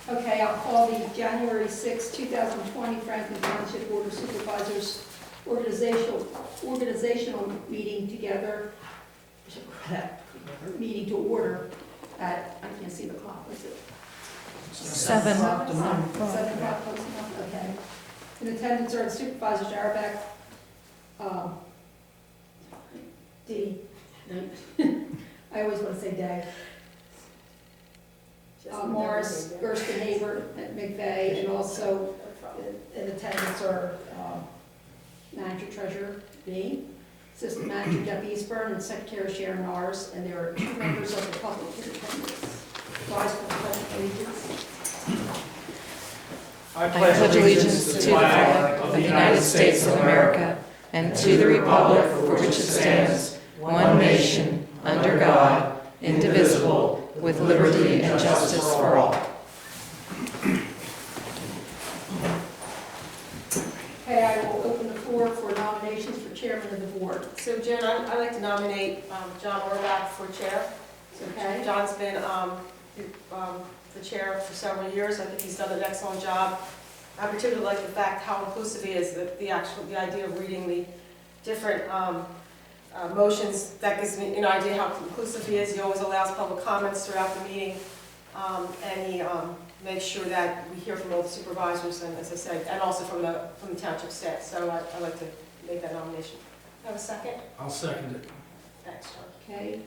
Okay, I'll call the January 6, 2020 Franklin Township Board of Supervisors organizational meeting together, meeting to order at, I can't see the clock, is it? 7. 7 o'clock, close enough, okay. In attendance are the supervisors, Arabeck, D, I always want to say Day. Morris, Gersten, Haber, McVeigh, and also in attendance are manager treasurer B, assistant manager Deb Eastburn, and secretary Sharon Nars, and there are 2 members of the public in attendance. Rise for the pledge of allegiance. I pledge allegiance to the flag of the United States of America and to the republic for which it stands, one nation, under God, indivisible, with liberty and justice for all. Okay, I will open the floor for nominations for chairman of the board. So Jen, I'd like to nominate John Orbach for chair. Okay. John's been the chair for several years. I think he's done an excellent job. I particularly like the fact how inclusive he is, the idea of reading the different motions. That gives me an idea how inclusive he is. He always allows public comments throughout the meeting, and he makes sure that we hear from all the supervisors, and as I said, and also from the township staff. So I'd like to make that nomination. Have a second? I'll second it. Thanks, John. Okay.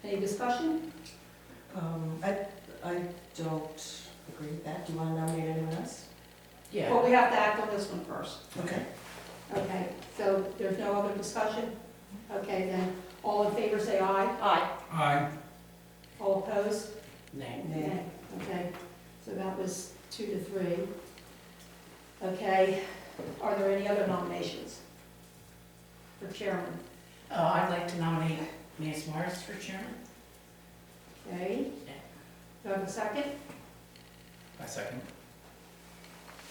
Any discussion? I don't agree with that. Do you want to nominate anyone else? Well, we have to act on this one first. Okay. Okay, so there's no other discussion? Okay, then, all in favor say aye. Aye. Aye. All opposed? Nay. Nay. Okay, so that was 2 to 3. Okay, are there any other nominations for chairman? I'd like to nominate Nancy Morris for chairman. Okay, do I have a second? I second.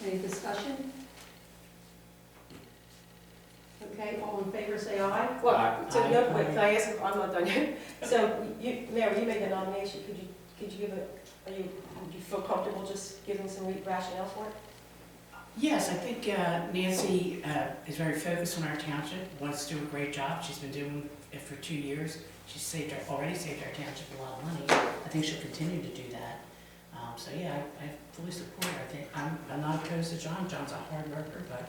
Any discussion? Okay, all in favor say aye. Well, so, Aye. no, wait, can I ask, I'm not done yet. So, Mary, you made the nomination, could you give would you feel comfortable just giving some rationale for it? Yes, I think Nancy is very focused on our township, wants to do a great job. She's been doing it for 2 years. She's already saved our township a lot of money. I think she'll continue to do that. So yeah, I fully support her. I think I'm not opposed to John. John's a hard worker, but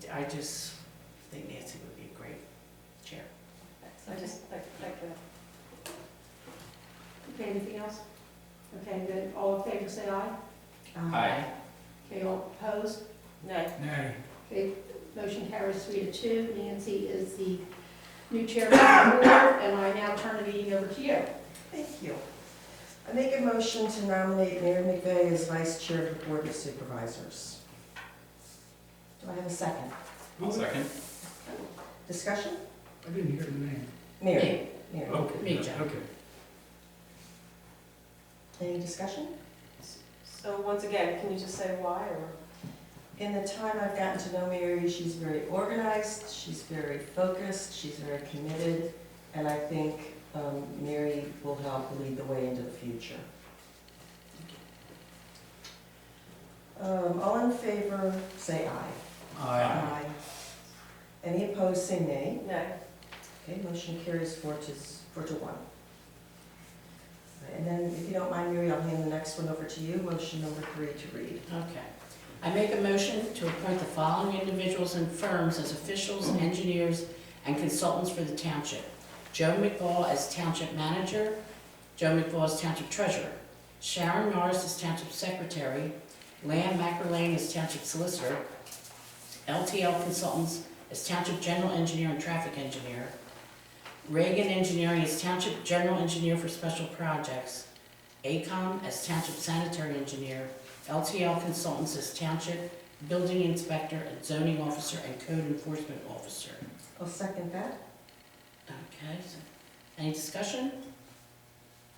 I just think Nancy would be a great chair. So I just like that. Okay, anything else? Okay, then, all in favor say aye. Aye. Okay, all opposed? Nay. Nay. Okay, motion carries 3 to 2. Nancy is the new chairman of the board, and I now turn the meeting over to you. Thank you. I make a motion to nominate Mayor McVeigh as vice chair of the Board of Supervisors. Do I have a second? I'll second. Discussion? I didn't hear the name. Mary. Mary. Okay. Me, John. Okay. Any discussion? So once again, can you just say why, or? In the time I've gotten to know Mary, she's very organized, she's very focused, she's very committed, and I think Mary will help lead the way into the future. All in favor, say aye. Aye. Any opposed, say nay. Nay. Okay, motion carries 4 to 1. And then, if you don't mind, Mary, I'll hand the next one over to you, motion number 3 to read. Okay. I make a motion to appoint the following individuals and firms as officials, engineers, and consultants for the township. Joe McBall as township manager, Joe McBall as township treasurer, Sharon Norris as township secretary, Lamb McErlane as township solicitor, LTL Consultants as township general engineer and traffic engineer, Reagan Engineering as township general engineer for special projects, ACOM as township sanitary engineer, LTL Consultants as township building inspector and zoning officer and code enforcement officer. I'll second that. Okay, so any discussion?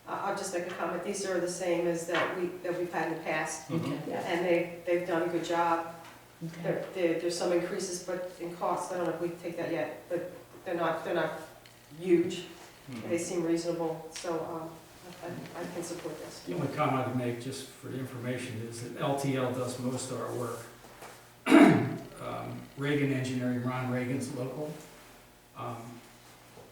I'll just make a comment. These are the same as that we've had in the past, Okay. Yeah. and they've done a good job. Okay. There's some increases, but in costs, I don't know if we can take that yet, but they're not huge. They seem reasonable, so I can support this. The only comment I'd make, just for the information, is that LTL does most of our work. Reagan Engineering, Ron Reagan's local.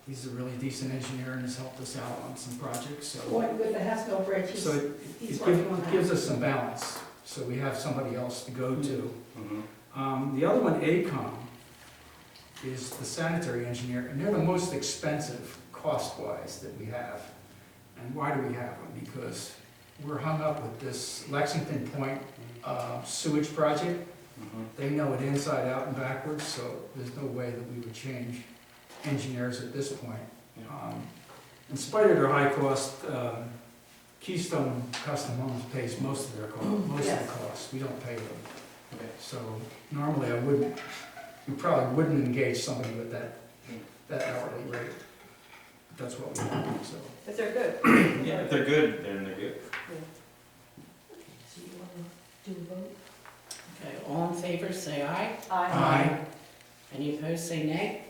He's a really decent engineer and has helped us out on some projects, so. Going with the Haskell Bridge, So he's it working on gives that. us some balance, so we have somebody else to go to. Mm-hmm. The other one, ACOM, is the sanitary engineer, and they're the most expensive cost-wise that we have. And why do we have them? Because we're hung up with this Lexington Point sewage project. They know it inside out and backwards, so there's no way that we would change engineers at this point. In spite of their high cost, Keystone Custom Homes pays most of their cost, most of the costs. We don't pay them. Okay. So normally we probably wouldn't engage somebody with that hourly rate. That's what we have, so. But they're good. Yeah, if they're good, then they're good. So you want to do a vote? Okay, all in favor, say aye. Aye. Any opposed, say nay.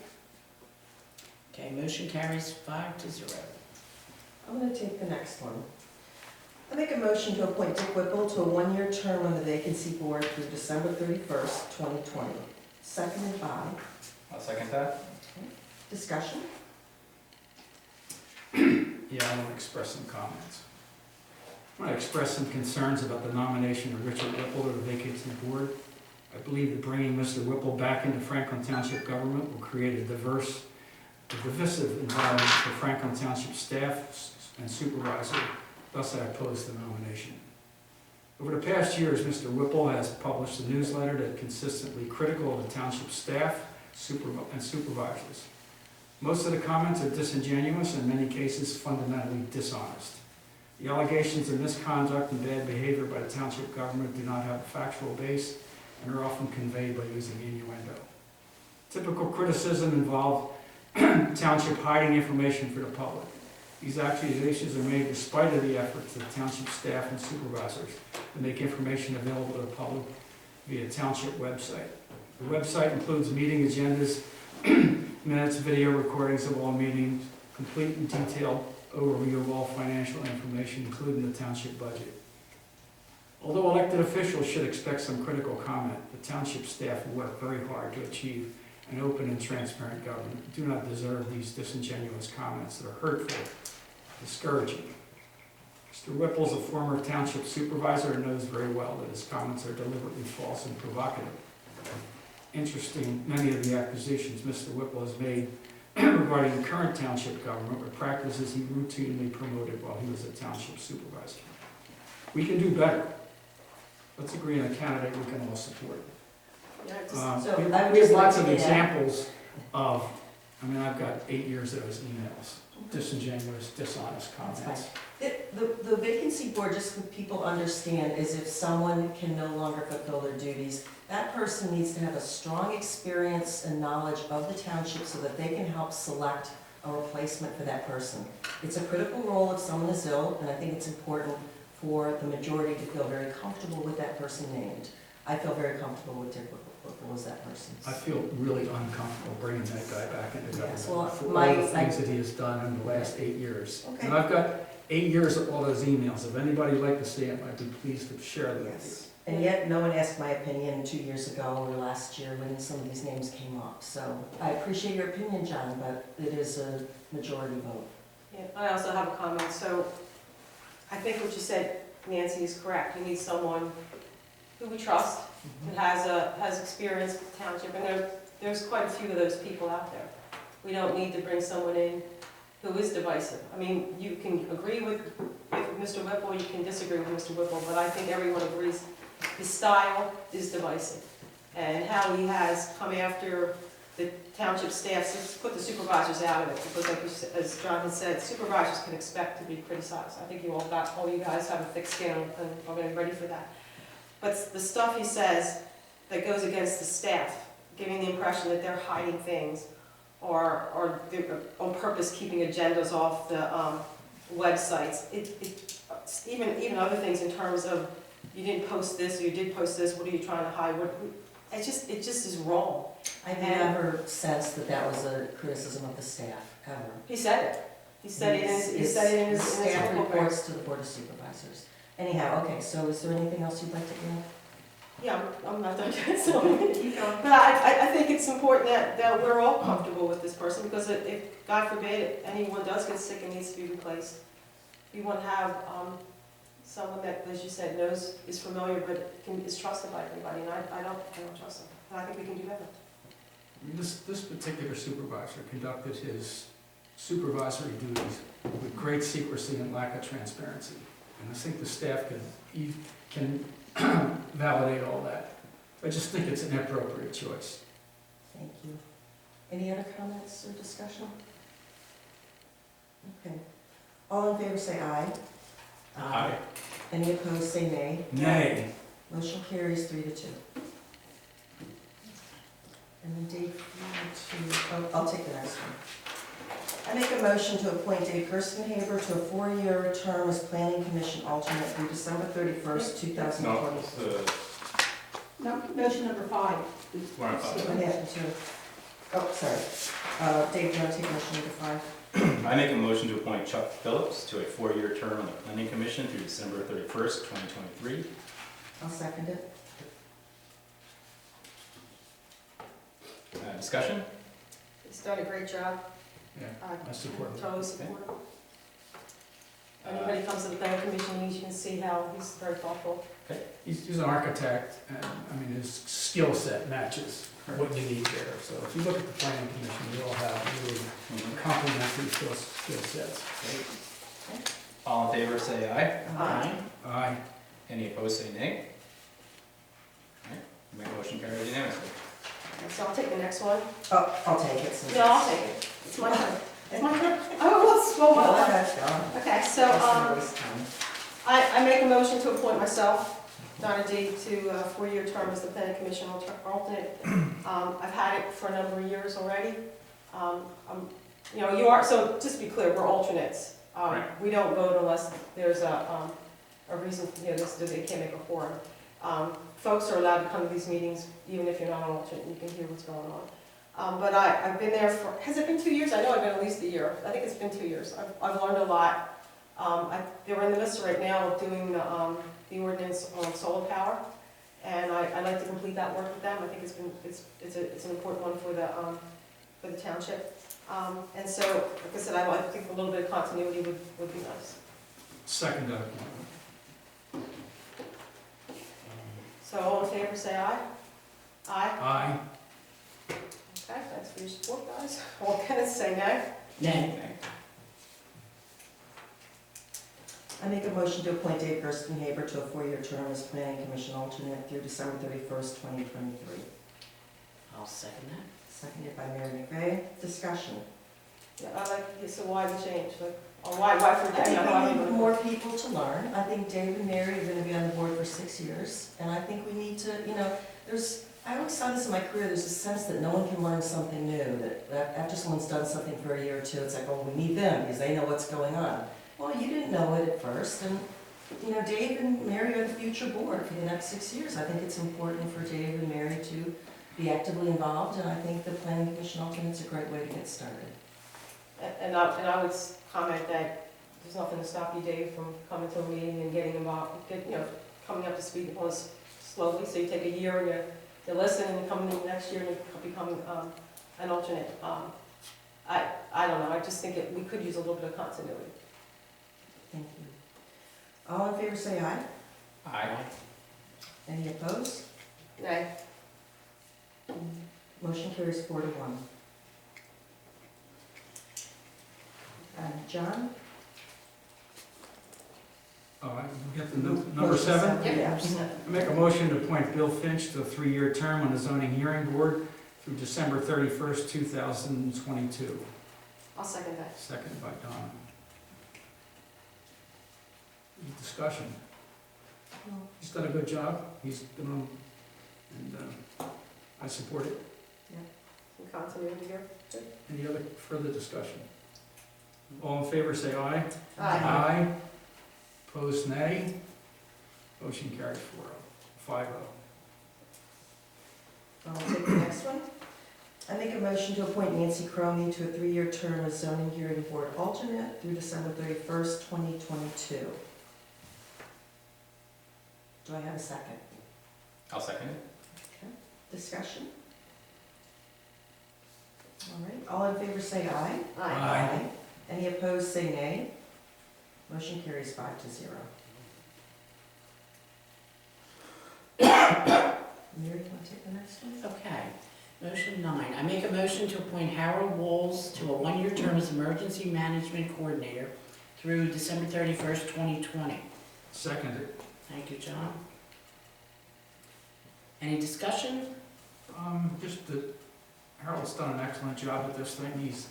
Okay, motion carries 5-0. I'm going to take the next one. I make a motion to appoint Dick Whipple to a one-year term on the vacancy board through December 31st, 2020. Seconded by, I'll second that. discussion? Yeah, I want to express some comments. I want to express some concerns about the nomination of Richard Whipple to the vacancy board. I believe that bringing Mr. Whipple back into Franklin Township government will create a divisive environment for Franklin Township staff and supervisor. Thus, I oppose the nomination. Over the past years, Mr. Whipple has published a newsletter that consistently critical of the township staff and supervisors. Most of the comments are disingenuous and in many cases fundamentally dishonest. The allegations of misconduct and bad behavior by the township government do not have a factual base and are often conveyed by using innuendo. Typical criticism involve township hiding information for the public. These accusations are made despite of the efforts of township staff and supervisors to make information available to the public via township website. The website includes meeting agendas, minutes, video recordings of all meetings, complete and detailed overview of all financial information, including the township budget. Although elected officials should expect some critical comment, the township staff work very hard to achieve an open and transparent government. Do not deserve these disingenuous comments that are hurtful, discouraging. Mr. Whipple is a former township supervisor and knows very well that his comments are deliberately false and provocative. Interesting, many of the accusations Mr. Whipple has made regarding the current township government were practices he routinely promoted while he was a township supervisor. We can do better. Let's agree on a candidate we can all support. Yeah, So We I would have just lots like of to add- examples of, I've got 8 years of those emails, disingenuous, dishonest That's comments. The vacancy board, just so people understand, is if someone can no longer fulfill their duties, that person needs to have a strong experience and knowledge of the township so that they can help select a replacement for that person. It's a critical role if someone is ill, and I think it's important for the majority to feel very comfortable with that person named. I feel very comfortable with Dick Whipple as that person. I feel really uncomfortable bringing that guy back into Yes, government well, for all my- the things that he has done in the last 8 years. Okay. And I've got 8 years of all those emails. If anybody would like to see it, I'd be pleased to share them with Yes. And yet, no one asked my opinion 2 years ago or last year when some of these names came up. So I appreciate your opinion, John, but it is a majority vote. Yeah, I also have a comment. So I think what you said, Nancy, is correct. You need someone who we trust, who has experience with the township, and there's quite a few of those people out there. We don't need to bring someone in who is divisive. I mean, you can agree with Mr. Whipple, you can disagree with Mr. Whipple, but I think everyone agrees his style is divisive. And how he has come after the township staff, so put the supervisors out of it, because like you said, as John has said, supervisors can expect to be criticized. I think all you guys have a thick skin and are going to be ready for that. But the stuff he says that goes against the staff, giving the impression that they're hiding things, or they're on purpose keeping agendas off the websites, even other things in terms of you didn't post this or you did post this, what are you trying to hide? It just is wrong. I've never sensed that that was a criticism of the staff, ever. He said it. He said it in his Staff report. reports to the Board of Supervisors. Anyhow, okay, so is there anything else you'd like to add? Yeah, I'm not done yet, so. Keep going. But I think it's important that we're all comfortable with this person, because if, God forbid, anyone does get sick and needs to be replaced, we want to have someone that, as you said, knows, is familiar, but is trusted by everybody, and I don't trust him. And I think we can do better. This particular supervisor conducted his supervisory duties with great secrecy and lack of transparency. And I think the staff can validate all that. I just think it's an appropriate choice. Thank you. Any other comments or discussion? Okay. All in favor say aye. Aye. Any opposed say nay. Nay. Motion carries 3-2. And then Dave, I'll take the next one. I make a motion to appoint Dave Gerstenhaber to a 4-year term as Planning Commission alternate through December 31st, 2020. No, motion number 5. We're on five. I have to. Oh, sorry. Dave, do you want to take motion number 5? I make a motion to appoint Chuck Phillips to a 4-year term on the Planning Commission through December 31st, 2023. I'll second it. Discussion? He's done a great job. Yeah, I support it. Totally support him. Anybody comes to the planning commission meetings, you can see how he's very thoughtful. He's an architect, and I mean, his skill set matches what you need there. So if you look at the planning commission, you all have really complementary skill sets. All in favor, say aye. Aye. Aye. Any opposed, say nay. Alright, make a motion carried unanimously. So I'll take the next one. Oh, I'll take it. Since Yeah, I'll take it. It's my turn. It's my turn. Oh, let's go Well, on. that's gone. Okay, so, That's gonna waste time. I make a motion to appoint myself, Donna D, to a 4-year term as the planning commission alternate. I've had it for a number of years already. You are, so just to be clear, we're alternates. Right. We don't vote unless there's a reason, they can't make a quorum. Folks are allowed to come to these meetings, even if you're not an alternate, you can hear what's going on. But I've been there for, has it been 2 years? I know I've been at least a year. I think it's been 2 years. I've learned a lot. They're in the midst right now of doing the ordinance on solar power, and I'd like to complete that work with them. I think it's an important one for the township. And so, like I said, I think a little bit of continuity would be nice. Second that. So all in favor, say aye. Aye. Aye. Okay, thanks for your support, guys. All against, say nay. Nay. I make a motion to appoint Dave Gerstenhaber to a 4-year term as Planning Commission alternate through December 31st, 2023. I'll second that. Seconded by Mary McVeigh. Discussion. Yeah, so why the change? Like, or why for I think why we need more people to learn. I think Dave and Mary are going to be on the board for 6 years, and I think we need to, I always saw this in my career, there's a sense that no one can learn something new, that after someone's done something for a year or two, it's like, oh, we need them because they know what's going on. Well, you didn't know it at first, and, Dave and Mary are the future board for the next 6 years. I think it's important for Dave and Mary to be actively involved, and I think the Planning Commission alternate's a great way to get started. And I would comment that there's nothing to stop you, Dave, from coming to a meeting and getting involved, coming up to speed on us slowly. So you take a year and you listen, and you come in the next year and you become an alternate. I don't know, I just think we could use a little bit of continuity. Thank you. All in favor say aye. Aye. Any opposed? Nay. Motion carries 4-1. John? We get the number 7. Yeah. I make a motion to appoint Bill Finch to a 3-year term on the zoning hearing board through December 31st, 2022. I'll second that. Second by Donna. Any discussion? He's done a good job. He's been on, and I support it. Some continuity here. Any other further discussion? All in favor, say aye. Aye. Aye. Opposed, nay. Motion carried 4-0, 5-0. I'll take the next one. I make a motion to appoint Nancy Cromie to a 3-year term as zoning hearing board alternate through December 31st, 2022. Do I have a second? I'll second it. Discussion? All right, all in favor say aye. Aye. Any opposed say nay. Motion carries 5-0. Mary, you want to take the next one? Okay. Motion 9, I make a motion to appoint Harold Walls to a 1-year term as Emergency Management Coordinator through December 31st, 2020. Seconded. Thank you, John. Any discussion? Just that Harold's done an excellent job at this thing. He's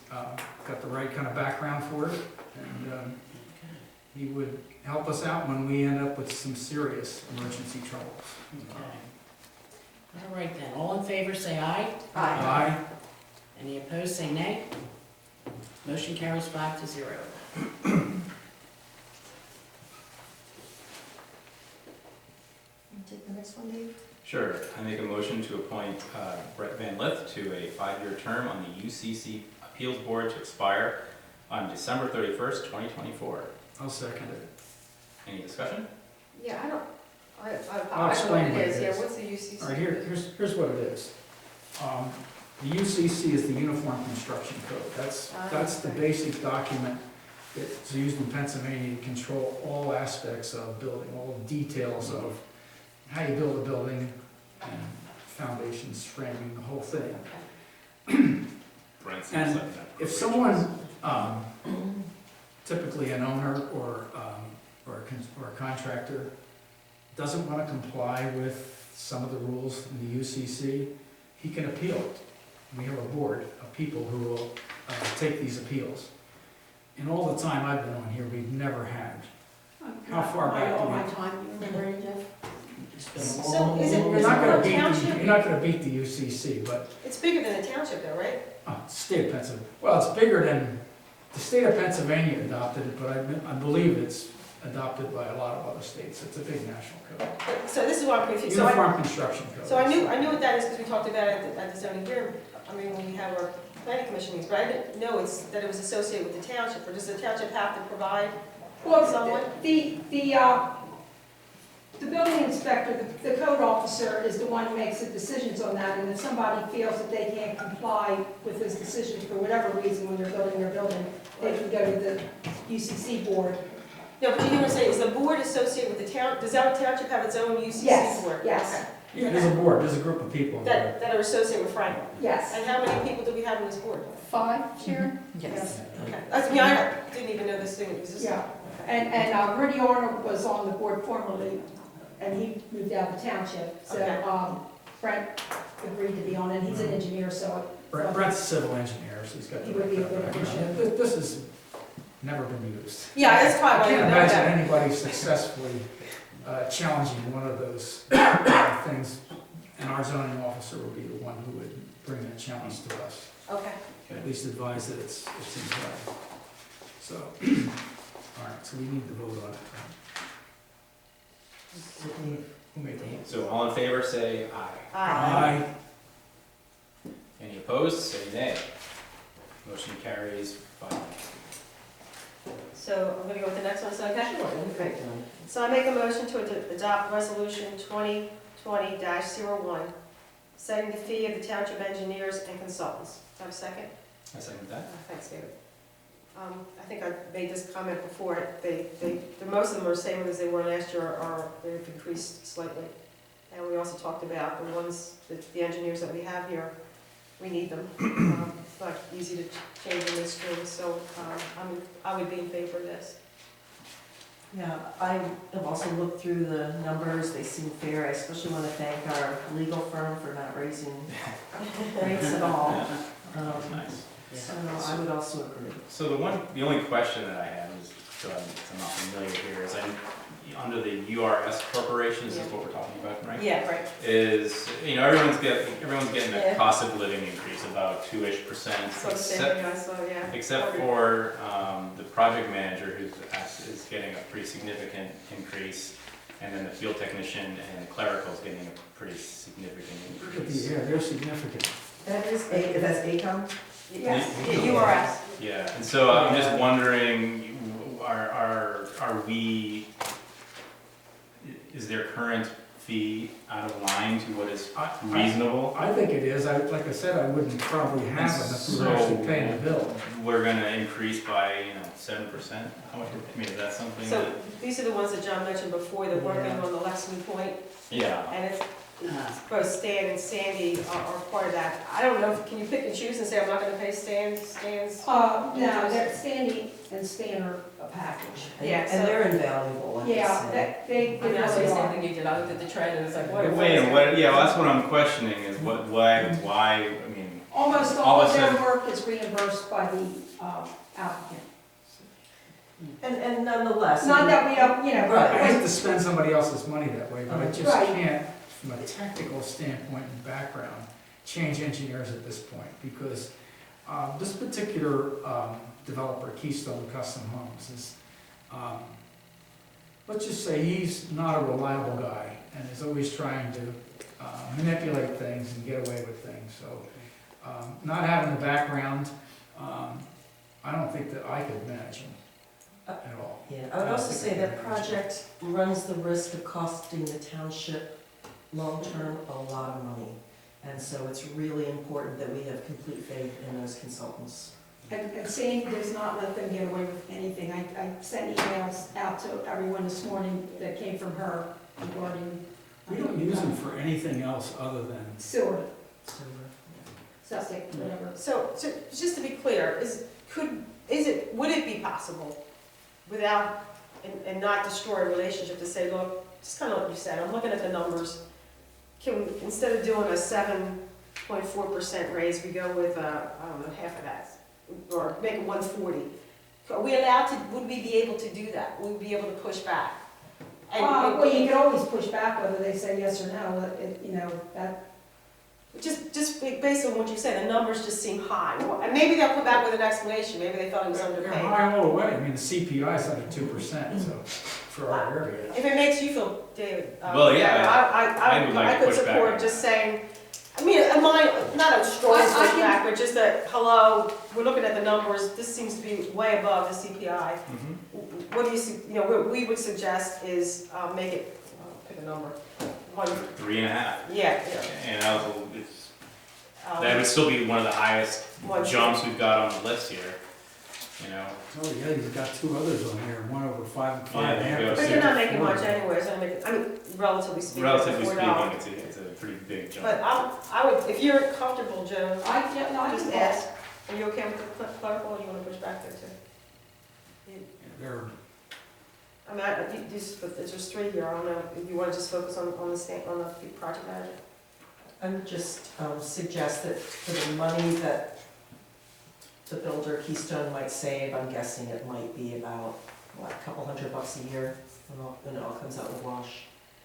got the right kind of background for it, and Okay. he would help us out when we end up with some serious emergency troubles. Okay. All right then, all in favor say aye. Aye. Any opposed say nay. Motion carries 5-0. You take the next one, Dave? Sure. I make a motion to appoint Brett Van Lith to a 5-year term on the UCC Appeals Board to expire on December 31st, 2024. I'll second it. Any discussion? Yeah, I don't I'll know what explain it what it is. Yeah, is. what's the UCC? All right, here's what it is. The UCC is the Uniform Construction Code. That's the okay. basic document that's used in Pennsylvania to control all aspects of building, all the details of how you build a building, and foundations, framing, the whole thing. Brent seems And like that. if someone, typically an owner or a contractor, doesn't want to comply with some of the rules in the UCC, he can appeal it. We have a board of people who will take these appeals. And all the time I've been on here, we've never had. How far back do All we? my time, you remember, Jeff? It's been a So long, is it- long- You're not gonna Is it beat, township? you're not gonna beat the UCC, but, It's bigger than the township though, right? state of Pennsylvania, well, it's bigger than, the state of Pennsylvania adopted it, but I believe it's adopted by a lot of other states. It's a big national code. So this is what I'm confused. So Uniform Construction Code. I knew what that is because we talked about it at the zoning hearing, I mean, when we have our planning commission meetings, but I didn't know that it was associated with the township, or does the township have to provide? Well, Someone? the building inspector, the code officer is the one who makes the decisions on that, and if somebody feels that they can't comply with his decisions for whatever reason when they're building their building, they can go to the UCC board. No, but you know what I'm saying, is the board associated with the town, does our township have its own UCC Yes, board? yes. Yeah, there's a board, there's a group of people. Okay. That are associated with Franklin? Yes. And how many people do we have on this board? 5, Sharon? Yes. Okay, I mean, I didn't even know this thing existed. Yeah. And Rudy Arnold was on the board formerly, and he moved out of the township. Okay. So Brent agreed to be on it. He's an engineer, so Brent's a civil engineer, so he's got the. He would be a good addition. This has never been used. Yeah, that's I probably why I can't didn't know imagine that. anybody successfully challenging one of those things, and our zoning officer would be the one who would bring that challenge to us, Okay. at least advise that it's incorrect. So, all right, so we need to vote on it. Who made the motion? So all in favor, say aye. Aye. Any opposed, say nay. Motion carries 5. So I'm gonna go with the next one, so okay? Sure, okay, John. So I make a motion to adopt resolution 2020-01, setting the fee of the township engineers and consultants. Do I have a second? I second that. Thanks, David. I think I made this comment before, most of them are the same as they were last year, or they've increased slightly. And we also talked about the ones, the engineers that we have here, we need them. It's not easy to change in this room, so I would be in favor of this. Yeah, I have also looked through the numbers, they seem fair. I especially want to thank our legal firm for not raising rates at all. Nice. So I would also agree. So the only question that I have is, so I'm not familiar here, is under the URS corporation, this is what we're talking about, right? Yeah, right. Is, everyone's getting a Yeah. cost of living increase, about 2-ish%, So the same thing I saw, yeah. except for the project manager is getting a pretty significant increase, and then the field technician and the clerical is getting a pretty significant increase. Yeah, they're significant. That is, that's ACOM? Yes. URS. Yeah, and so I'm just wondering, are we, is their current fee out of line to what is reasonable? I think it is. Like I said, I wouldn't probably have them if we were actually paying the bill. We're gonna increase by, 7%? How much, I mean, is that something So that? these are the ones that John mentioned before, they're working Yeah. on the Lexington Point, Yeah. and it's both Stan and Sandy are part of that. I don't know, can you pick and choose and say, I'm not gonna pay Stan's? No, that Sandy and Stan are a package. Yeah, so- And they're invaluable, like I Yeah, said. they I mean, I see really the same are. thing you did, I looked at the trend and it's like, what? Wait, and what, yeah, well, that's what I'm questioning, is why, I mean, Almost all all of of a their sudden- work is reimbursed by the applicant. And nonetheless. Not that we don't, Right. I hate to spend somebody else's money that way, but I just Right. can't, from a technical standpoint and background, change engineers at this point, because this particular developer, Keystone Custom Homes, is, let's just say he's not a reliable guy, and is always trying to manipulate things and get away with things, so not having the background, I don't think that I could manage him at all. Yeah, I would also say that project runs the risk of costing the township long-term a lot of money. And so it's really important that we have complete faith in those consultants. And Sandy does not let them get away with anything. I sent emails out to everyone this morning that came from her regarding. We don't use them for anything else other than, Sewer, So, septic, whatever. So just to be clear, would it be possible without, and not destroy a relationship to say, look, just kind of like you said, I'm looking at the numbers. Can we, instead of doing a 7.4% raise, we go with, I don't know, half of that, or make it 140? Are we allowed to, would we be able to do that? Would we be able to push back? Well, you can always push back whether they say yes or no, that, Just based on what you said, the numbers just seem high. Well, and maybe they'll come back with an explanation, maybe they thought it was they're underpaid. high all the way. I mean, the CPI is under 2%, so, for our area. If it makes you feel, David. Well, yeah, I would like to could push back support on just that. saying, I mean, not a strong I can- pushback, but just that, hello, we're looking at the numbers, this seems to be way above the CPI. What do we would suggest is, make it, pick a number, 3.5. yeah. And that would still be one of the highest jumps we've got on the list here, Oh, yeah, you've got two others on here, one over 5 Yeah, there you go. But you're not making much anyways, relatively speaking, Relatively it's speaking, $4. it's a pretty big jump. But I would, if you're comfortable, Joe, I just can ask, are you okay with the clerical, or you wanna push back there too? They're, I mean, there's just three here, I don't know, if you wanna just focus on the project manager? I would just suggest that for the money that the builder Keystone might save, I'm guessing it might be about, a couple $100 a year when it all comes out in the wash.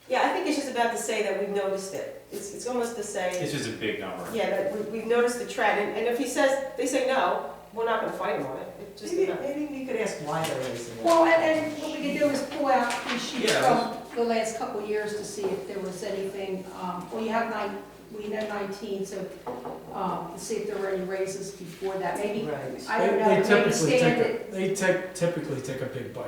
Yeah, I think it's just about to say that we've noticed it, it's almost to say, It's just a big number. yeah, that we've noticed the trend, and if they say no, we're not gonna fight him on it, it's just. Maybe you could ask why they're raising it. Well, and what we could do is pull out these sheets Yeah. from the last couple of years to see if there was anything, well, you have 19, so, to see if there were any raises before that, maybe, Right. I don't know, they maybe typically stand typically take a big bite.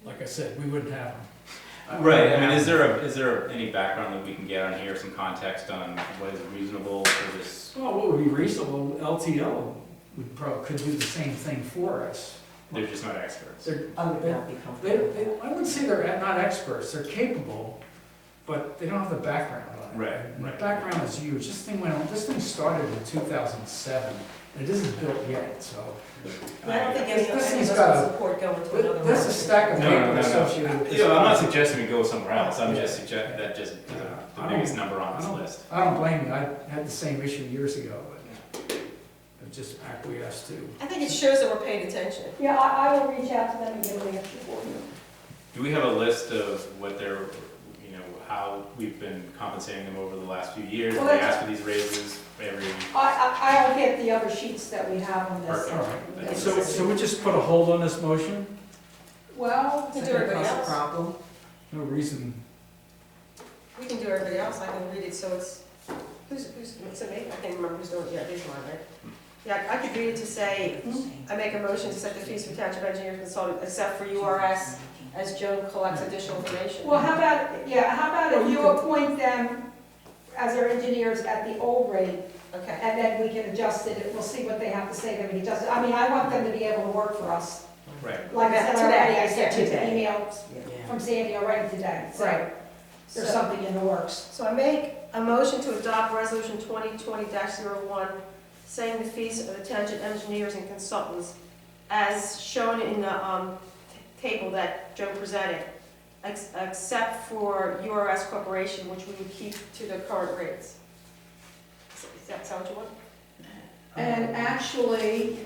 Like I said, we wouldn't have them. Right, I mean, is there any background that we can get on here, some context on what is reasonable for this? Well, what would be reasonable, LTL could do the same thing for us. They're just not experts. I would not be comfortable. I wouldn't say they're not experts, they're capable, but they don't have the background on it. Right, And right. the background is huge. This thing started in 2007, and it isn't built yet, so. I don't think any of This us thing's would got a- support going to another. There's a market. stack of No, paper no, no. associated with this. I'm not suggesting we go somewhere else, I'm just Yeah. suggesting that just is the I biggest don't- number on I this don't- list. I don't blame you, I had the same issue years ago, but I've just acquiesced to. I think it shows that we're paying attention. Yeah, I will reach out to them and get an answer for you. Do we have a list of what they're, how we've been compensating them over the last few years? Well, Have they that's- asked for these raises every? I'll get the other sheets that we have on this. Perfect. All right, so we just put a hold on this motion? Well, To Is do that everybody gonna cause else. a problem? No reason. We can do everybody else, I can read it, so it's, who's, it's me? I can't remember who's doing it, yeah, it is mine, right? Yeah, I could read it to say, I make a motion to set the fees for township engineer consultant, except for URS, as Joan collects additional information. Well, how about if you appoint them as our engineers at the old rate, Okay, and then we can adjust it, we'll see what they have to say, then we can adjust it. I mean, I want them to be able to work for us. Right. Like I said already, I sent you Today. the email Yeah. from Sandy already today, so right. there's So- something in the works. So I make a motion to adopt resolution 2020-01, setting the fees of the township engineers and consultants as shown in the table that Joe presented, except for URS Corporation, which we would keep to the current rates. Does that sound what you want? And actually,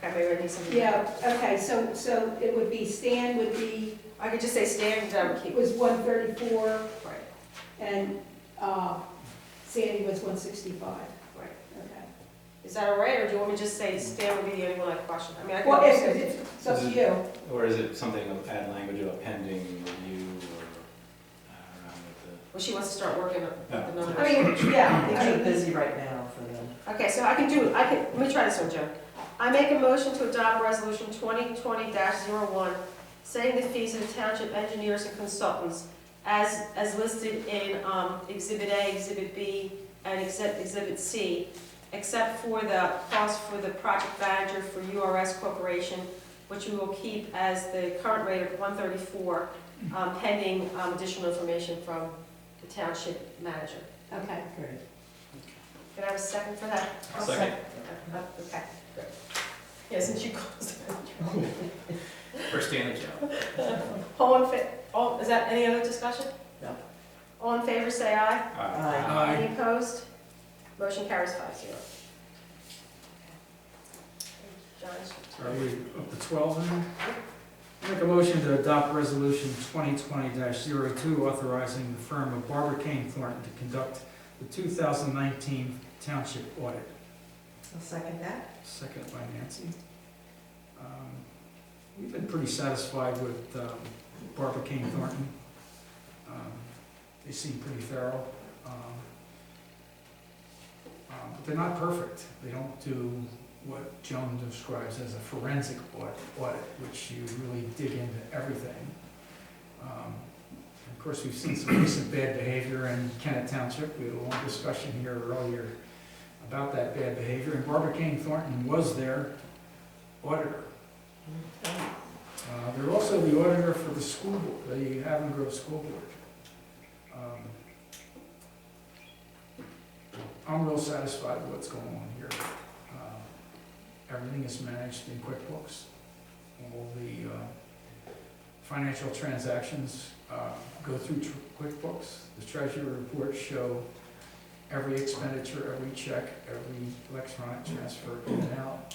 Okay, maybe I need some. yeah, okay, so it would be, Stan would be, I could just say standard, that would it keep. was 134, Right, and Sandy was 165. right. Okay. Is that all right, or do you want me to just say Stan would be the only one I question? I mean, I could. Well, it's up to you. Or is it something of add language of a pending review or around with Well, she wants to start working on the numbers. I mean, yeah, I They're mean, busy right now for them. Okay, so I can do, let me try this one, Joe. I make a motion to adopt resolution 2020-01, setting the fees of the township engineers and consultants as listed in Exhibit A, Exhibit B, and Exhibit C, except for the cost for the project manager for URS Corporation, which we will keep as the current rate of 134, pending additional information from the township manager. okay. Great. Can I have a second for that? the? Second. Okay. Yeah, since you closed it. First day in the job. All, is that any other discussion? No. All in favor, say aye. Aye. Any opposed? Motion carries 5-0. John, Are we up to 12 now? Make a motion to adopt resolution 2020-02, authorizing the firm of Barber Kane Thornton to conduct the 2019 township audit. I'll second that. Second by Nancy. We've been pretty satisfied with Barber Kane Thornton. They seem pretty thorough. But they're not perfect. They don't do what Joan describes as a forensic audit, which you really dig into everything. Of course, we've seen some recent bad behavior in Kennet Township. We had a long discussion here earlier about that bad behavior, and Barber Kane Thornton was their auditor. They're also the auditor for the school board, the Haven Grove School Board. I'm real satisfied with what's going on here. Everything is managed in QuickBooks. All the financial transactions go through QuickBooks. The treasury reports show every expenditure, every check, every electronic transfer in and out.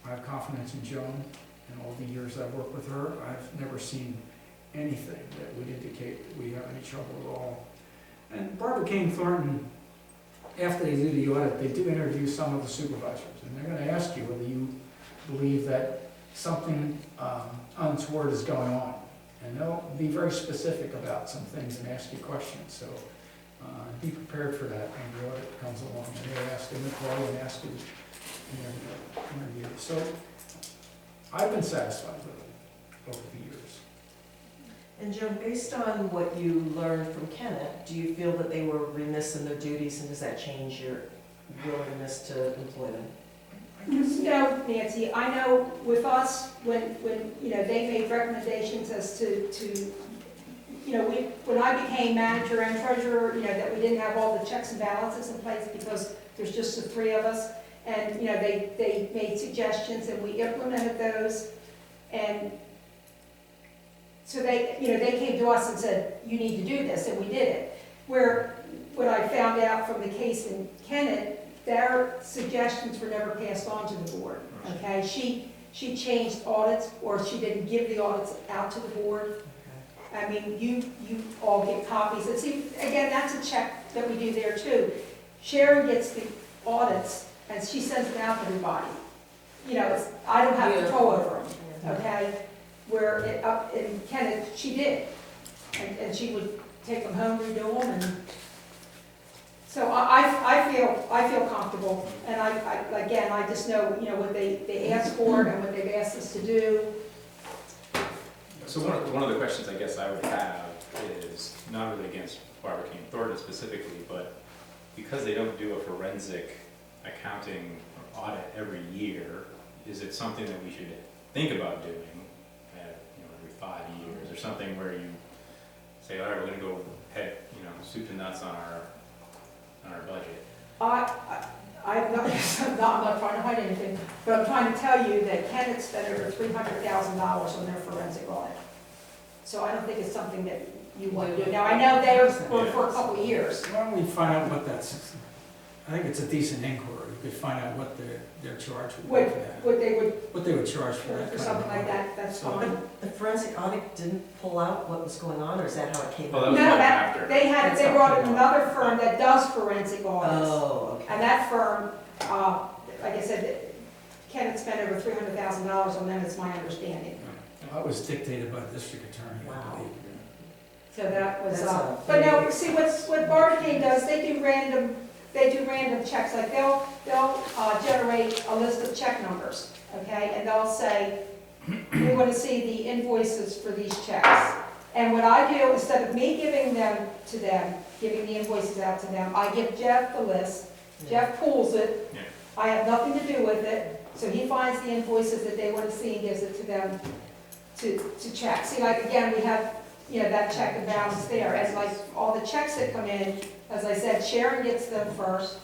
I have confidence in Joan. In all the years I've worked with her, I've never seen anything that would indicate that we have any trouble at all. And Barber Kane Thornton, after they do the audit, they do interview some of the supervisors, and they're going to ask you whether you believe that something untoward is going on. And they'll be very specific about some things and ask you questions. So be prepared for that when the audit comes along. And they'll ask them to call and ask you in their interview. So I've been satisfied with it over the years. And Joan, based on what you learned from Kennet, do you feel that they were remiss in their duties, and does that change your willingness to employ them? No, Nancy, I know with us, when they made recommendations as to when I became manager and treasurer, that we didn't have all the checks and balances in place because there's just the three of us. And, they made suggestions and we implemented those. And so they came to us and said, you need to do this, and we did it. Where, what I found out from the case in Kennet, their suggestions were never passed on to the board, okay? She changed audits, or she didn't give the audits out to the board. I mean, you all get copies. And see, again, that's a check that we do there too. Sharon gets the audits, and she sends them out to everybody. I don't have control over them, okay? Where up in Kennet, she did. And she would take them home, redo them, and so I feel comfortable, and again, I just know, what they asked for and what they've asked us to do. So one of the questions I guess I would have is not really against Barbara King Thornton specifically, but because they don't do a forensic accounting or audit every year, is it something that we should think about doing every 5 years, or something where you say, all right, we're going to go head, soup to nuts on our budget? I'm not trying to hide anything, but I'm trying to tell you that Kenneth spent over $300,000 on their forensic audit. So I don't think it's something that you want to do. Now, I know they were for a couple of years. Why don't we find out what that's, I think it's a decent inquiry. We could find out what their charge would be for that. What They would charge for that. for something like that, that's fine. But the forensic audit didn't pull out what was going on, or is that how it came Well, out? that was No, much after. they brought in another firm that does forensic audits. Oh, okay. And that firm, like I said, Kenneth spent over $300,000 on them, it's my understanding. That was dictated by the district attorney, I Wow. believe. So that was, That's a but no, big- see, what Barbara King does, they do random checks, like they'll generate a list of check numbers, okay? And they'll say, we want to see the invoices for these checks. And what I do, instead of me giving them to them, giving the invoices out to them, I give Jeff the list. Jeff pulls it. Yeah. I have nothing to do with it. So he finds the invoices that they want to see and gives it to them to check. See, like, again, we have, that check and balance there. And like, all the checks that come in, as I said, Sharon gets them first.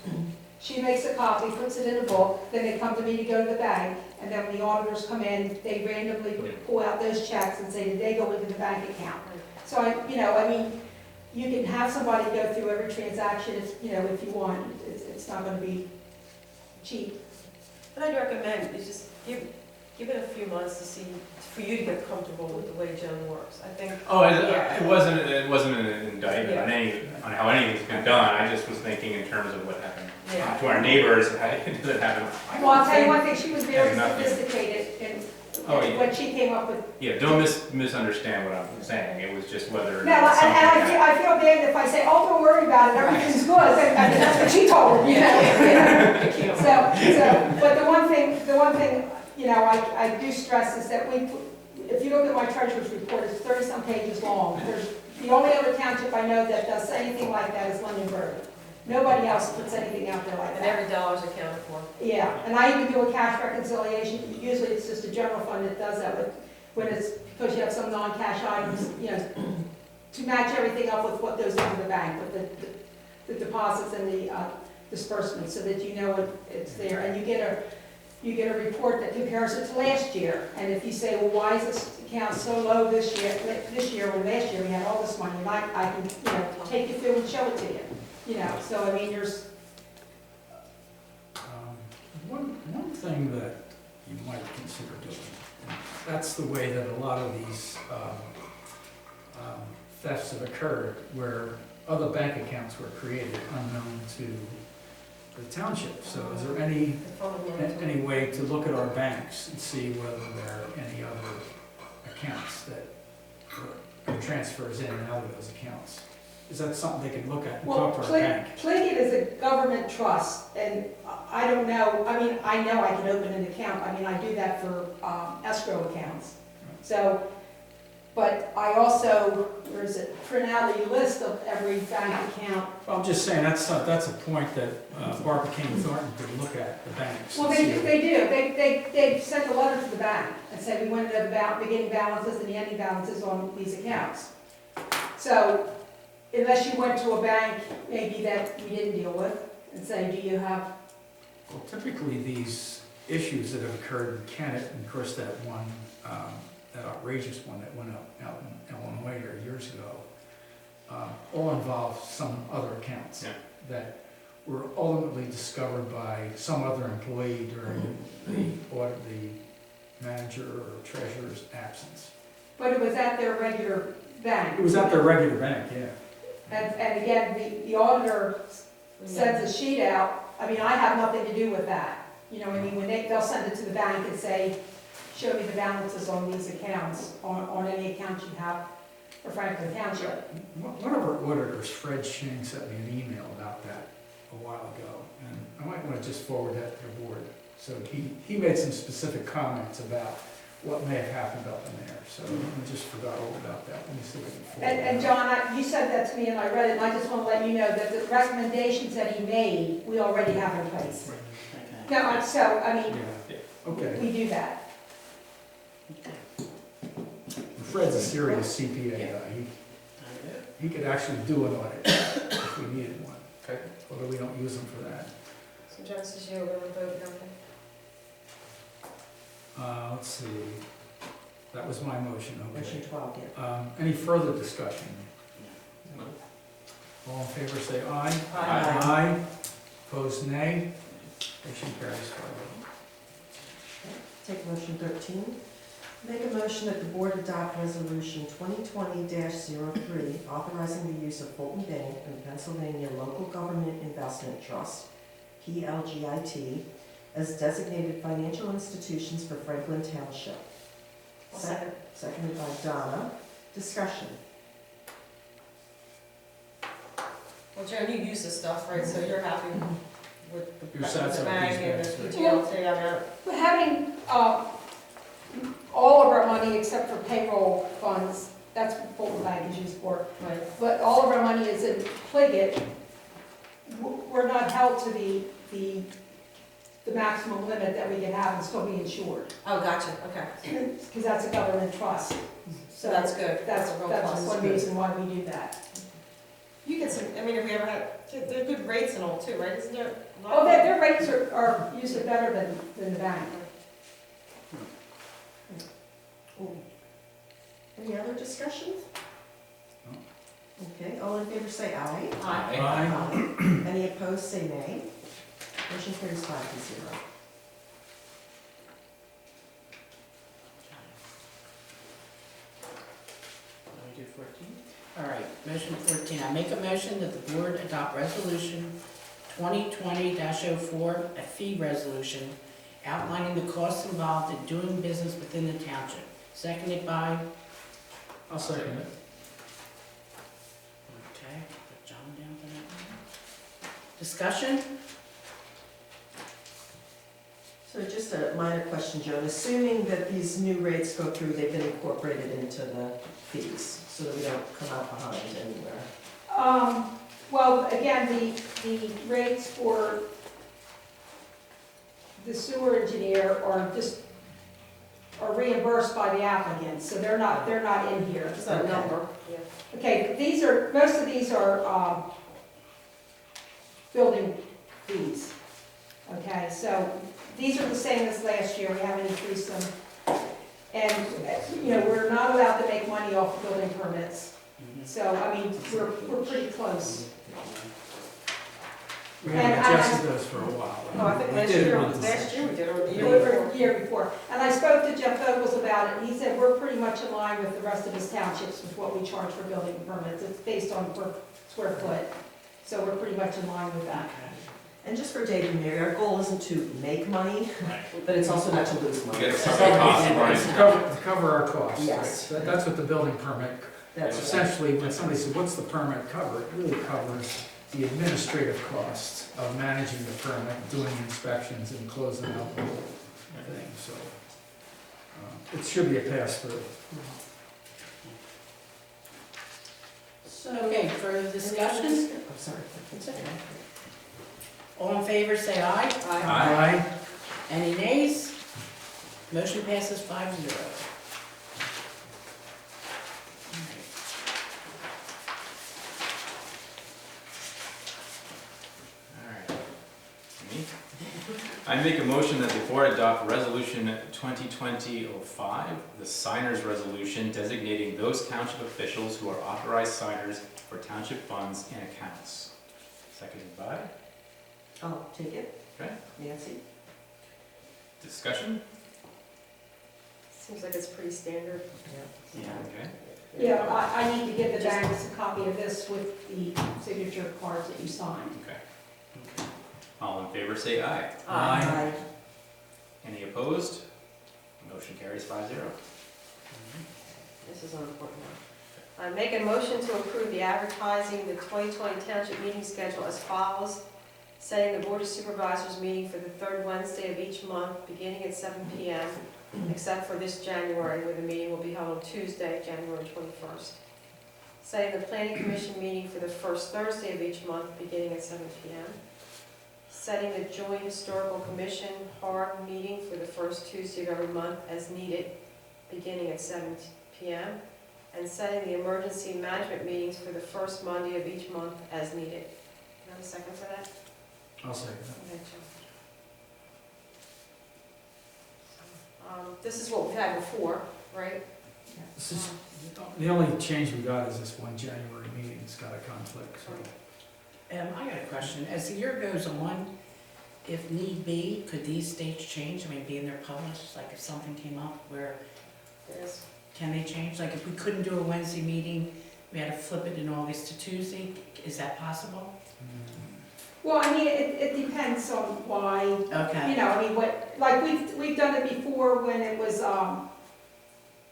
She makes a copy, puts it in a book, then they come to me to go to the bank. And then when the auditors come in, they randomly pull out those checks and say, did they go into the bank account? So you can have somebody go through every transaction, if you want. It's not going to be cheap. But I'd recommend, you just give it a few months to see, for you to get comfortable with the way Joan works. I think. Oh, it wasn't an indictment on how anything's been done. I just was thinking in terms of what happened to our neighbors. Does it happen? Well, I'll tell you one thing, she was very Nothing. sophisticated in Oh, yeah. what she came up with. Yeah, don't misunderstand what I'm saying. It was just whether or No, not something I feel bad if I say, oh, don't worry about it, everything's good. I mean, that's what she told me, So, but the one thing, I do stress is that if you look at my treasurer's report, it's 30-some pages long. The only other township I know that does anything like that is Lindenburg. Nobody else puts anything out there like And that. every dollar's accounted for. Yeah, and I even do a cash reconciliation. Usually it's just a general fund that does that, but when it's, because you have some non-cash items, to match everything up with what goes into the bank, with the deposits and the disbursements, so that you know it's there. And you get a report that compares it to last year. And if you say, well, why is this account so low this year when last year we had all this money, and I can, take you through and show it to you. So I mean, there's. One thing that you might consider doing, and that's the way that a lot of these thefts have occurred, where other bank accounts were created unknown to the township. So is there any way to look at our banks and see whether there are any other accounts that are transfers in and out of those accounts? Is that something they can look at and Well, talk to our bank? Plinkett is a government trust, and I don't know, I know I can open an account, I do that for escrow accounts. So, but I also, print out a list of every bank account. Well, I'm just saying, that's a point that Barbara King Thornton could look at the banks. Well, and they see- do, they send a letter to the bank and say, we want the beginning balances and the ending balances on these accounts. So, unless you went to a bank, maybe that we didn't deal with, and say, do you have? Well, typically, these issues that have occurred in Kennett, and of course that one, that outrageous one that went out in Illinois here years ago, all involve some other accounts that were ultimately discovered by some other employee during the manager or treasurer's absence. But it was at their regular bank. It was at their regular bank, yeah. And again, the auditor sends a sheet out. I have nothing to do with that. When they'll send it to the bank and say, show me the balances on these accounts, on any account you have. for Franklin Township. One of our auditors, Fred Shing, sent me an email about that a while ago, and I might want to just forward that to the board. So he made some specific comments about what may have happened up in there, so I just forgot all about that. Let me see if I can forward And that. John, you said that to me and I read it, and I just want to let you know that the recommendations that he made, we already have in place. Okay. No, so, I mean, Yeah, okay. we do that. Fred's a serious CPA guy. Okay. He could actually do an audit if we needed one, Okay. although we don't use him for that. So Genesis, you were going to vote, okay? Let's see, that was my motion, Motion okay. 12, yeah. Any further discussion? No? All in favor, say aye. Aye. Aye. Opposed, nay. Motion carries 5-0. Take motion 13. Make a motion that the board adopt resolution 2020-03, authorizing the use of Fulton Bank and Pennsylvania Local Government Investment Trust, PLGIT, as designated financial institutions for Franklin Township. I'll second. Seconded by Donna. Discussion. Well, Joan, you use this stuff, right, so you're happy with the You're satisfied bank and with the these PGLT, I mean, We're having all of our money except for payroll funds, that's what Fulton Bank is used for, right. but all of our money is in Pliget. We're not held to the maximum limit that we can have and still be insured, Oh, gotcha, okay. because that's a government trust. So that's good. That's a real that's plus. one reason why we do that. You get some, I mean, if we ever had, they're good rates and all too, right? Isn't there a lot Oh, of- their rates are usually better than the bank. Any other discussion? No. Okay, all in favor say aye. Aye. Aye. Any opposed say nay. Motion carries 5-0. Want to do 14? All right, motion 14. I make a motion that the board adopt resolution 2020-04, a fee resolution outlining the costs involved in doing business within the township. Seconded by, I'll second it. okay, put John down for that one. Discussion? So just a minor question, Joan. Assuming that these new rates go through, they've been incorporated into the fees, so that we don't come out behind anywhere. Well, again, the rates for the sewer engineer are reimbursed by the applicant, so they're not in here. It's that number, yeah. Okay, most of these are building fees. Okay, so these are the same as last year, we haven't increased them. And, we're not allowed to make money off of building permits. So, I mean, we're pretty close. We haven't And I- adjusted those for a while. Oh, I think We last did it year, once. we did, or the year Or before. the year before. And I spoke to Jeff Vogels about it, and he said we're pretty much in line with the rest of his townships with what we charge for building permits. It's based on per square foot, so we're pretty much in line with that. And just for Dave and Mary, our goal isn't to make money, but it's also not to lose money. You get some cost, right? To cover our costs. Yes. Right? That's what the building permit, That's essentially, when somebody says, what's the permit cover? It really covers the administrative costs of managing the permit, doing inspections and closing out the whole thing, so. It should be a pass-through. So, Okay, further discussion? I'm sorry. It's okay. All in favor, say aye. Aye. Any nays? Motion passes 5-0. Alright. Me? I make a motion that the board adopt resolution 2020-05, the signers resolution designating those township officials who are authorized signers for township funds and accounts. Seconded by, I'll take it. Okay. Nancy? discussion? Seems like it's pretty standard. Yeah. Yeah. Okay. Yeah, I need to give the banks a copy of this with the signature cards that you signed. Okay. All in favor say aye. Aye. Any opposed? Motion carries 5-0. This is an important one. I make a motion to approve the advertising the 2020 Township meeting schedule as follows. Setting the Board of Supervisors meeting for the third Wednesday of each month, beginning at 7 p.m., except for this January, where the meeting will be held on Tuesday, January 21st. Setting the Planning Commission meeting for the first Thursday of each month, beginning at 7 p.m. Setting the Joint Historical Commission HARB meeting for the first Tuesday of every month as needed, beginning at 7 p.m. And setting the emergency management meetings for the first Monday of each month as needed. Can I have a second for that? I'll say that. Okay, Joe. This is what we've had before, right? This is, the only change we got is this one January meeting, it's got a conflict, so. I got a question. As the year goes on, if need be, could these dates change? I mean, being they're published, like if something came up where, Yes. can they change? Like if we couldn't do a Wednesday meeting, we had to flip it in August to Tuesday, is that possible? Well, I mean, it depends on why, Okay. you know, I mean, what, like, we've done it before when it was,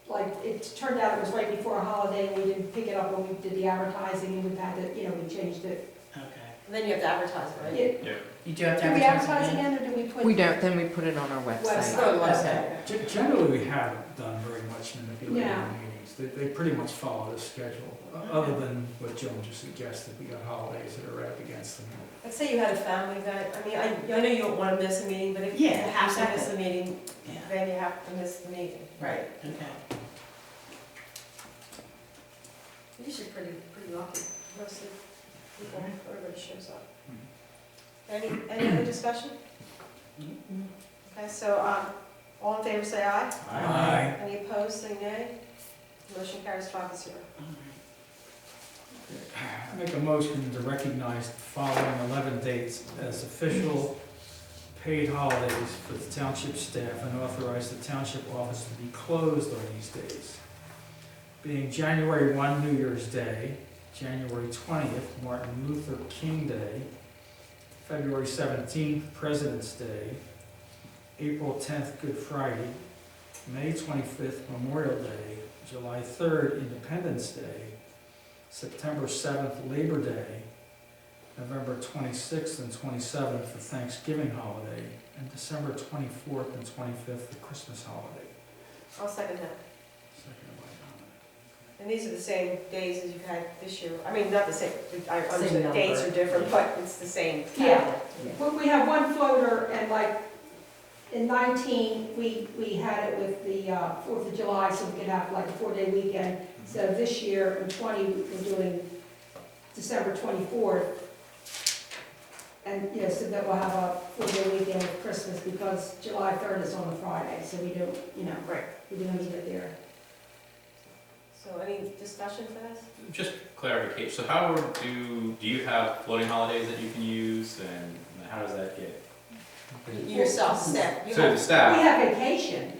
like, it turned out it was right before a holiday, and we didn't pick it up when we did the advertising, and we've had to, you know, we changed it. Okay. And then you have to advertise it, right? Yeah. You do have to Did we advertise advertise again? again, or did we put? We don't, then we put it on our website. Go to the Okay. website. Generally, we haven't done very much manipulating Yeah. the meetings. They pretty much follow the schedule, other than what Joan just suggested, we got holidays that are right up against them. Let's say you had a family event, I mean, I know you don't want to miss a meeting, but if you Yeah, have to miss exactly. a meeting, Yeah. then you have to miss the meeting. Right, okay. You're usually pretty lucky, most of the people, everybody shows up. Any other discussion? Okay, so, all in favor say aye. Aye. Any opposed, say nay. Motion carries 5-0. I make a motion to recognize the following 11 dates as official paid holidays for the township staff and authorize the township office to be closed on these days. Being January 1, New Year's Day, January 20th, Martin Luther King Day, February 17th, President's Day, April 10th, Good Friday, May 25th, Memorial Day, July 3rd, Independence Day, September 7th, Labor Day, November 26th and 27th, the Thanksgiving holiday, and December 24th and 25th, the Christmas holiday. I'll second that. Second by Donna. And these are the same days as you've had this year. I mean, not the same, I Same understand the dates number. are different, but it's the same. Yeah. calendar. Well, we have one floater, and like, in 19, we had it with the 4th of July, so we could have like a 4-day weekend. So this year, in 20, we're doing December 24th. And, you know, so that we'll have a 4-day weekend with Christmas, because July 3rd is on a Friday, so we don't, you know, Right. we didn't need it there. So any discussion for this? Just clarification, so how do you have floating holidays that you can use, and how does that get? Yourself, staff. You So the have- We staff, have vacation.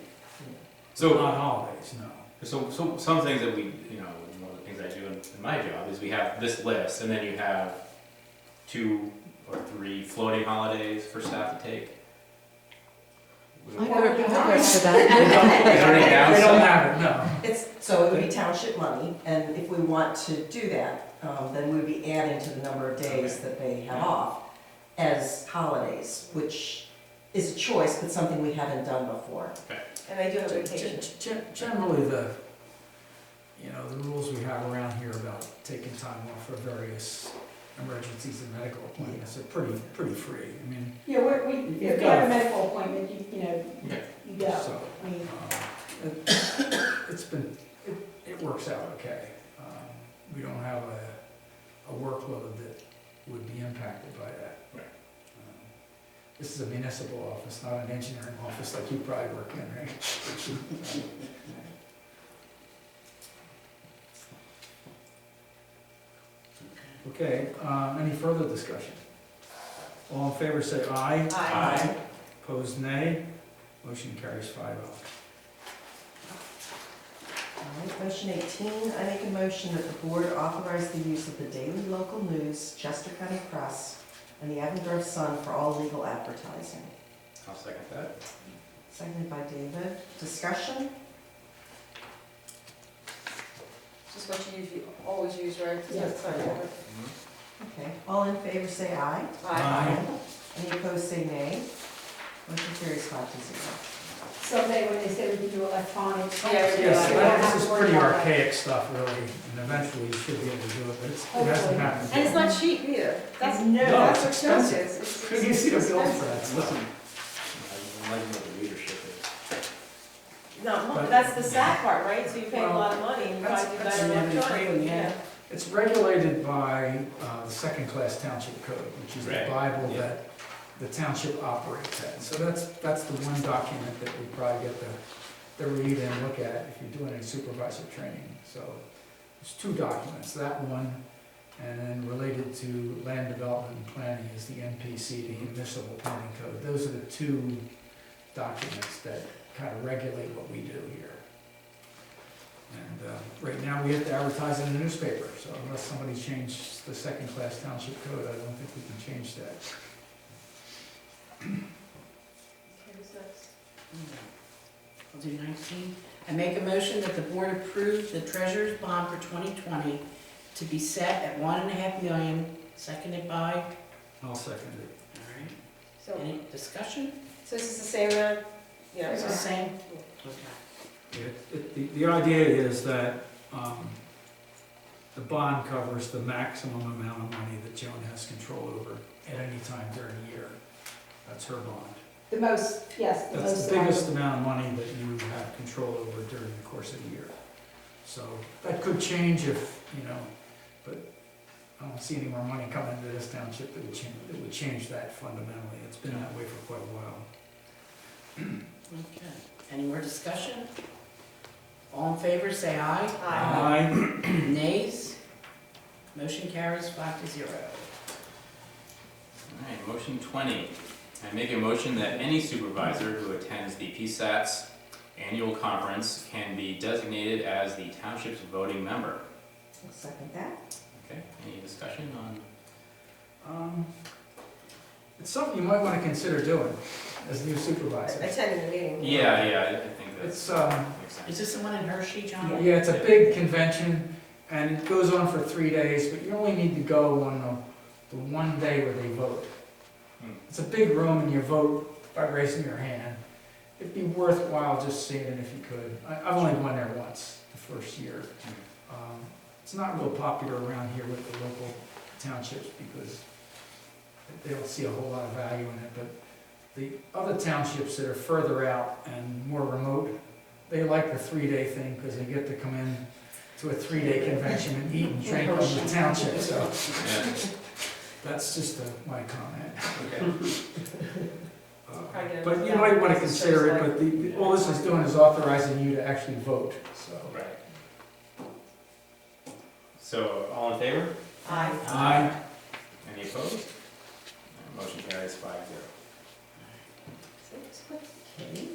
So so, not holidays, no. so some things that we, you know, one of the things I do in my job is we have this list, and then you have 2 or 3 floating holidays for staff to take. I go for that. Is there any They downside? don't have it, no. It's, so it would be township money, and if we want to do that, then we'd be adding to the number of days that they have off as holidays, which is a choice, but something we haven't done before. And they do have vacation. Generally, the rules we have around here about taking time off for various emergencies and medical appointments are pretty free. I mean, Yeah, if You've we got have a a- medical appointment, you know, Okay. you go. so, I mean, it works out okay. We don't have a workload that would be impacted by that. Right. This is a municipal office, not an engineering office like you probably work in, right? Okay, any further discussion? All in favor say aye. Aye. Opposed, nay. Motion carries 5-0. All right, motion 18, I make a motion that the board authorize the use of the Daily Local News, Chester County Press, and the Avon Sun for all legal advertising. I'll second that. Seconded by David. Discussion? Just is what you usually always use, right? Yes. Sorry. Okay, all in favor say aye. Aye. Any opposed say nay. Motion carries 5-0. Someday when they say we can do electronic. Yeah, Yes, we don't have this to is worry pretty about that. archaic stuff, really, and eventually you should be able to do it, but it hasn't happened. And it's not cheap either. That's, No, that's it's what shows expensive. is. Could you see the bills for that expensive. stuff? Imagine what the leadership is. No, that's the sad part, right? So you pay a lot of money and you Well, try to do that's- better that's- electronically, yeah. yeah. It's regulated by the second-class township code, which is the Right, Bible yeah. that the township operates at. So that's the one document that we probably get to read and look at if you're doing any supervisor training. So there's two documents, that one, and then related to land development and planning is the MPC, the Municipal Planning Code. Those are the two documents that kind of regulate what we do here. And right now, we have to advertise in the newspaper, so unless somebody changed the second-class township code, I don't think we can change that. Okay, who's next? I'll do 19. I make a motion that the board approve the treasurer's bond for 2020 to be set at $1.5 million, seconded by, all I'll second it. right, So, any discussion? so this is the same amount? Yeah. It's the same? The idea is that the bond covers the maximum amount of money that Joan has control over at any time during the year. That's her bond. The most, yes, the That's most. the biggest amount of money that you have control over during the course of the year. So that could change if, but I don't see any more money coming into this township that would change that fundamentally. It's been that way for quite a while. Okay. Any more discussion? All in favor, say aye. Aye. Nays? Motion carries 5-0. All right, motion 20. I make a motion that any supervisor who attends the PSAT's annual conference can be designated as the township's voting member. I'll second that. Okay, any discussion on? It's something you might want to consider doing as new supervisor. Attending the meeting. Yeah, I think It's, that makes sense. Is this the one in Hershey, John? yeah, it's a big convention, and it goes on for 3 days, but you only need to go on the one day where they vote. It's a big room, and you vote by raising your hand. It'd be worthwhile just seeing it if you could. I've only gone there once, the first year. It's not real popular around here with the local townships because they don't see a whole lot of value in it, but the other townships that are further out and more remote, they like the 3-day thing because they get to come in to a 3-day convention and eat and drink on the township, so Yeah, that's just my comment. okay. But you might want to consider it, but all this is doing is authorizing you to actually vote, so. Right. So, all in favor? Aye. Aye. Any opposed? Motion carries 5-0. Okay,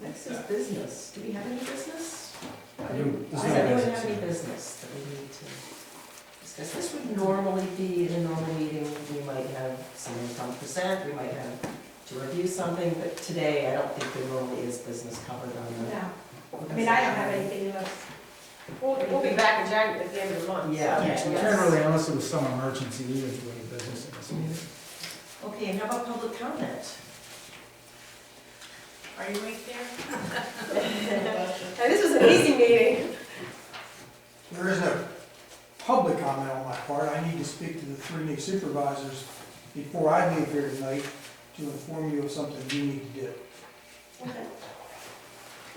next is business. Do we have any business? There's Does no anyone business. have any business that we need to discuss? This would normally be in a normal meeting, we might have someone come present, we might have to review something, but today I don't think there normally is business covered on the. No, I mean, I don't have anything else. We'll be back in January at the end of the month. so- Yeah. Yeah. Generally, unless it was some emergency, we would do any business in this meeting. Okay, and how about public comment? Are you right there? And this was an easy meeting. There is no public comment on my part. I need to speak to the 3 new supervisors before I leave here tonight to inform you of something you need to do.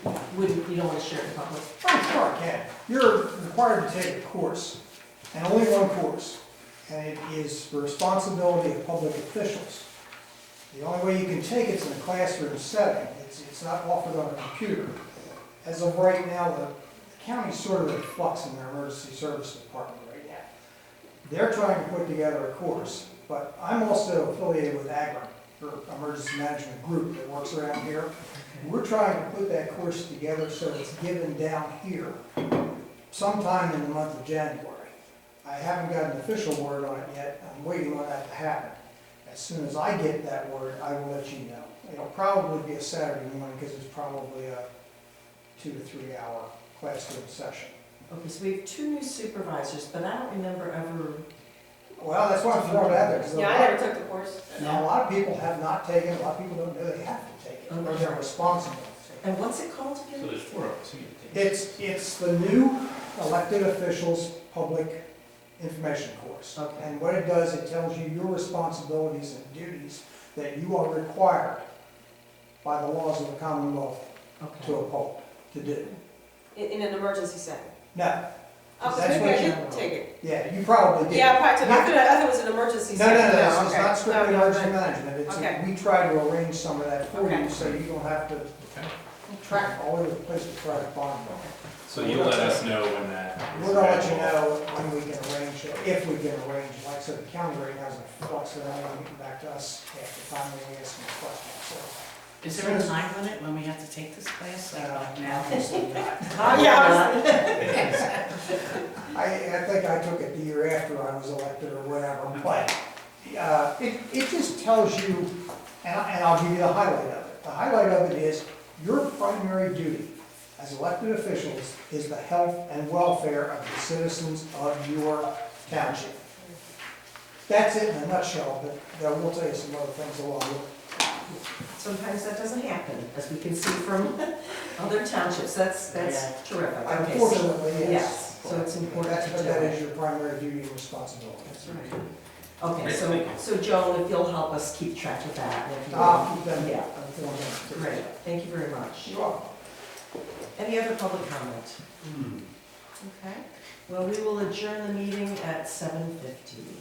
You don't want to share it in public? Oh, sure I can. You're required to take a course, and only one course, and it is the responsibility of public officials. The only way you can take it's in a classroom setting. It's not offered on a computer. As of right now, the county's sort of in flux in their emergency service department right now. They're trying to put together a course, but I'm also affiliated with AGRA, or Emergency Management Group that works around here. We're trying to put that course together so it's given down here sometime in the month of January. I haven't got an official word on it yet. I'm waiting on that to happen. As soon as I get that word, I will let you know. It'll probably be a Saturday morning because it's probably a 2 to 3 hour classroom session. Okay, so we have 2 new supervisors, but I don't remember ever, Well, that's why I'm throwing it out there, because Yeah, I never took the course. a lot of people have not taken, a lot of people don't know they have to take it, or they're responsible. and what's it called So again? there's 4 of us. Who you take? It's the new elected officials public information course. Okay. And what it does, it tells you your responsibilities and duties that you are required by the laws of the Commonwealth to Okay. uphold, to do. In an emergency setting. No, Oh, 'cause That's maybe what I you- did take it. yeah, you probably did. Yeah, I probably took it. I thought it was an emergency No, no, setting. no, it's okay. not strictly No, no, emergency no. management. It's, Okay. we try to arrange some of that for Okay. you, so you don't have to Okay. track all over the place to try to find them. So you'll let us know when that is We're gonna let you ready. know when we can arrange it, if we can arrange, like I said, the county right now is in flux, they're not getting back to us after time we ask them questions, Is there a time limit when we have to take this class? so. Like now? Obviously not. Oh, yeah. I think I took it the year after I was elected or whatever, but, it just tells you, and I'll give you the highlight of it. The highlight of it is, your primary duty as elected officials is the health and welfare of the citizens of your township. That's it in a nutshell, but we'll tell you some other things along the way. Sometimes that doesn't happen, as we can see from other townships. That's Yeah. terrific. Okay, Unfortunately, yes. yes, so it's important to do That it. is your primary duty and responsibility. That's right. Okay, Great, so, thank you. so Joan, if you'll help us keep track of that. and if you- I'll keep them Yeah, informed. great, thank you very much. You're welcome. Any other public comment? Okay, well, we will adjourn the meeting at 7:50.